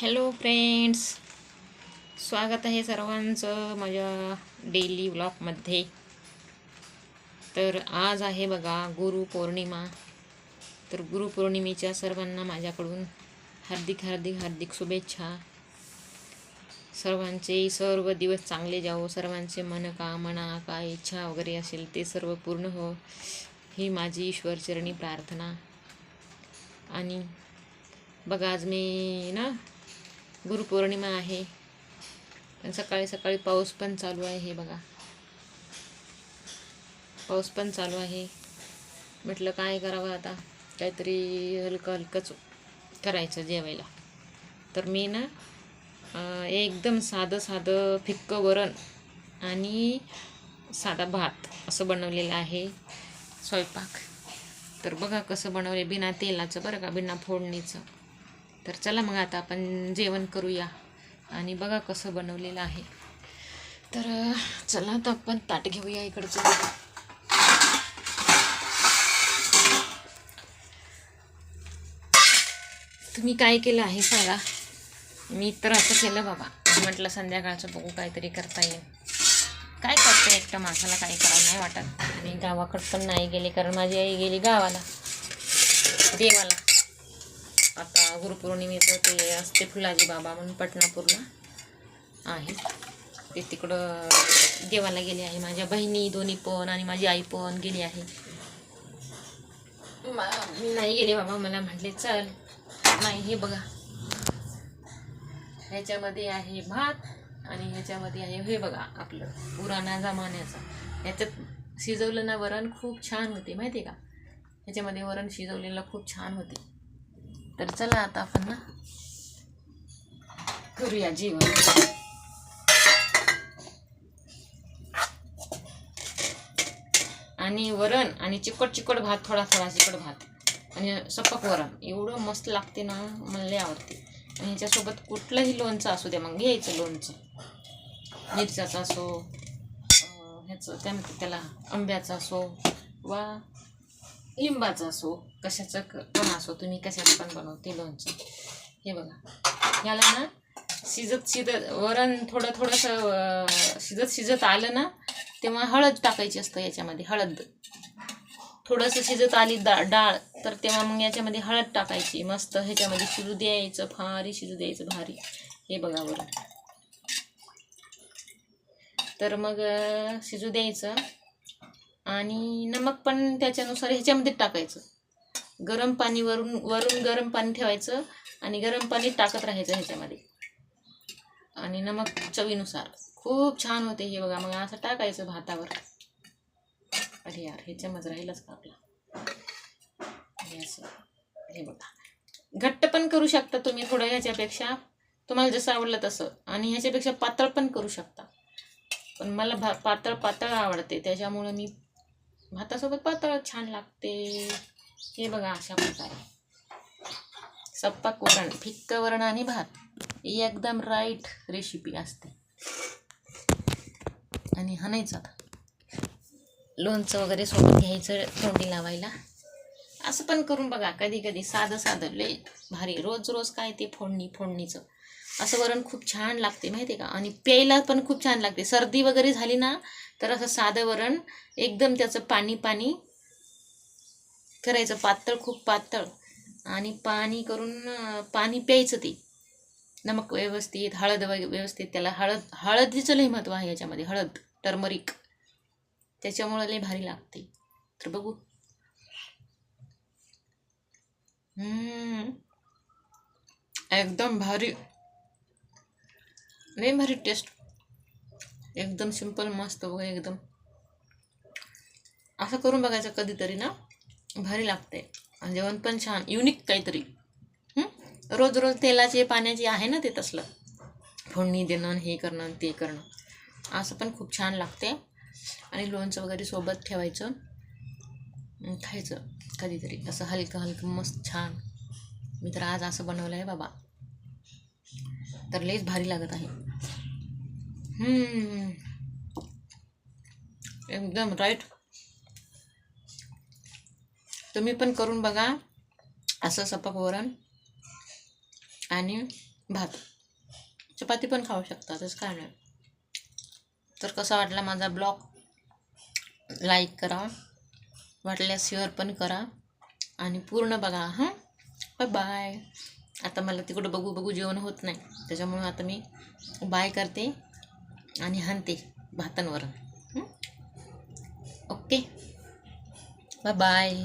Hello friends, स्वागत आहे सर्वांचं माझ्या डेली व्लॉगमध्ये. तर आज आहे बघा गुरुपौर्णिमा. तर गुरुपौर्णिमेच्या सर्वांना माझ्याकडून हार्दिक हार्दिक हार्दिक शुभेच्छा. सर्वांचे सर्व दिवस चांगले जावो, सर्वांचे मनोकामना काय इच्छा वगैरे असेल ते सर्व पूर्ण हो, ही माझी ईश्वरचरणी प्रार्थना. आणि बघा, आज मी गुरुपौर्णिमा आहे. सकाळी सकाळी पाऊस पण चालू आहे. हे बघा, पाऊस पण चालू आहे. म्हटलं काय करावं आता, काहीतरी हलकं हलकंच करायचं जेवायला. तर मी एकदम साधं फिक्कं वरण आणि साधा भात असं बनवलेलं आहे स्वयंपाक. तर बघा कसं बनवले, बिना तेलाचं बरं का, बिना फोडणीचं. तर चला मग आता आपण जेवण करूया. आणि बघा कसं बनवलेलं आहे. तर चला आता आपण ताट घेऊया इकडचं. तुम्ही काय केलं आहे सांगा. मी तर असं केलं बाबा, म्हटलं संध्याकाळचं बघू काहीतरी करता येईल. काय करते, एकटं माणसाला काही करावं नाही वाटत. आणि गावाकडं पण नाही गेले, कारण माझी आई गेली गावाला देवाला. आता गुरुपौर्णिमेचं ते असते फुलाजी बाबा म्हणून पटनापूरला आहे, ते तिकडं देवाला गेली आहे. माझ्या बहिणी दोन्ही पण आणि माझी आई पण गेली आहे. मी नाही गेले बाबा, मला म्हटले चल. नाही, हे बघा, ह्याच्यामध्ये आहे भात आणि ह्याच्यामध्ये आहे हे बघा आपलं पुराणा जमान्याचा. ह्याच्यात शिजवलं ना वरण खूप छान होते, माहिती आहे का. ह्याच्यामध्ये वरण शिजवलेलं खूप छान होते. तर चला आता आपण करूया जेवण. आणि वरण आणि चिकट भात, थोडा चिकट भात आणि सपक वरण एवढं मस्त लागते ना, मला लय आवडते. आणि ह्याच्यासोबत कुठलंही लोणचं असू द्या, मग घ्यायचं लोणचं. मिरच्याचं असो, ह्याचं काय म्हणतात त्याला, आंब्याचं असो वा लिंबाचं असो, कशाचं पण असो, तुम्ही कशाचं पण बनवते लोणचं. हे बघा, ह्याला ना शिजत वरण थोडंसं शिजत आलं ना, तेव्हा हळद टाकायची असतं याच्यामध्ये. हळद थोडंसं शिजत आली डाळ, तर तेव्हा मग याच्यामध्ये हळद टाकायची. मस्त ह्याच्यामध्ये शिजू द्यायचं, भारी शिजू द्यायचं, भारी. हे बघा वरण. तर मग शिजू द्यायचं आणि नमक पण त्याच्यानुसार ह्याच्यामध्ये टाकायचं. गरम पाणी वरून गरम पाणी ठेवायचं आणि गरम पाणी टाकत राहायचं ह्याच्यामध्ये. आणि नमक चवीनुसार. खूप छान होते हे बघा. मग असं टाकायचं भातावर. अरे यार, ह्याच्यामध्ये राहिलंच का आपला. हे असं, हे बघा, घट्ट पण करू शकता तुम्ही थोडं ह्याच्यापेक्षा, तुम्हाला जसं आवडलं तसं. आणि ह्याच्यापेक्षा पातळ पण करू शकता, पण मला पातळ आवडते, त्याच्यामुळं मी भातासोबत पातळ छान लागते. हे बघा, अशा प्रकारे सप्पक वरण, फिक्क वरण आणि भात एकदम राईट रेसिपी असते. आणि हाणायचं आता लोणचं वगैरे सोबत घ्यायचं तोंडी लावायला. असं पण करून बघा कधी कधी, साधं लय भारी. रोज काय ते फोडणीचं असं वरण खूप छान लागते, माहिती आहे का. आणि प्यायला पण खूप छान लागते. सर्दी वगैरे झाली ना, तर असं साधं वरण एकदम त्याचं पाणी करायचं, पातळ, खूप पातळ. आणि पाणी करून पाणी प्यायचं. ते नमक व्यवस्थित, हळद व्यवस्थित. त्याला हळदीचं लय महत्त्व आहे याच्यामध्ये. हळद, टर्मरिक, त्याच्यामुळे लय भारी लागते. तर बघू. एकदम भारी, लय भारी टेस्ट. एकदम सिंपल, मस्त बघा एकदम. असं करून बघायचं कधीतरी ना, भारी लागते. आणि जेवण पण छान, युनिक काहीतरी. रोज तेलाचे पाण्याचे आहे ना ते तसलं, फोडणी देणं, हे करणं ते करणं. असं पण खूप छान लागते. आणि लोणचं वगैरे सोबत ठेवायचं, खायचं कधीतरी असं हलकं मस्त छान. मी तर आज असं बनवलं आहे बाबा, तर लयच भारी लागत आहे. एकदम राईट. तुम्ही पण करून बघा असं सपक वरण आणि भात. चपाती पण खाऊ शकता, तसं काय नाही. तर कसा वाटला माझा ब्लॉग, लाईक करा, वाटल्यास शेअर पण करा आणि पूर्ण बघा. हां, बाय बाय. आता मला तिकडं बघू बघू जेवण होत नाही, त्याच्यामुळं आता मी बाय करते आणि हाणते भातांवर. Okay, bye bye.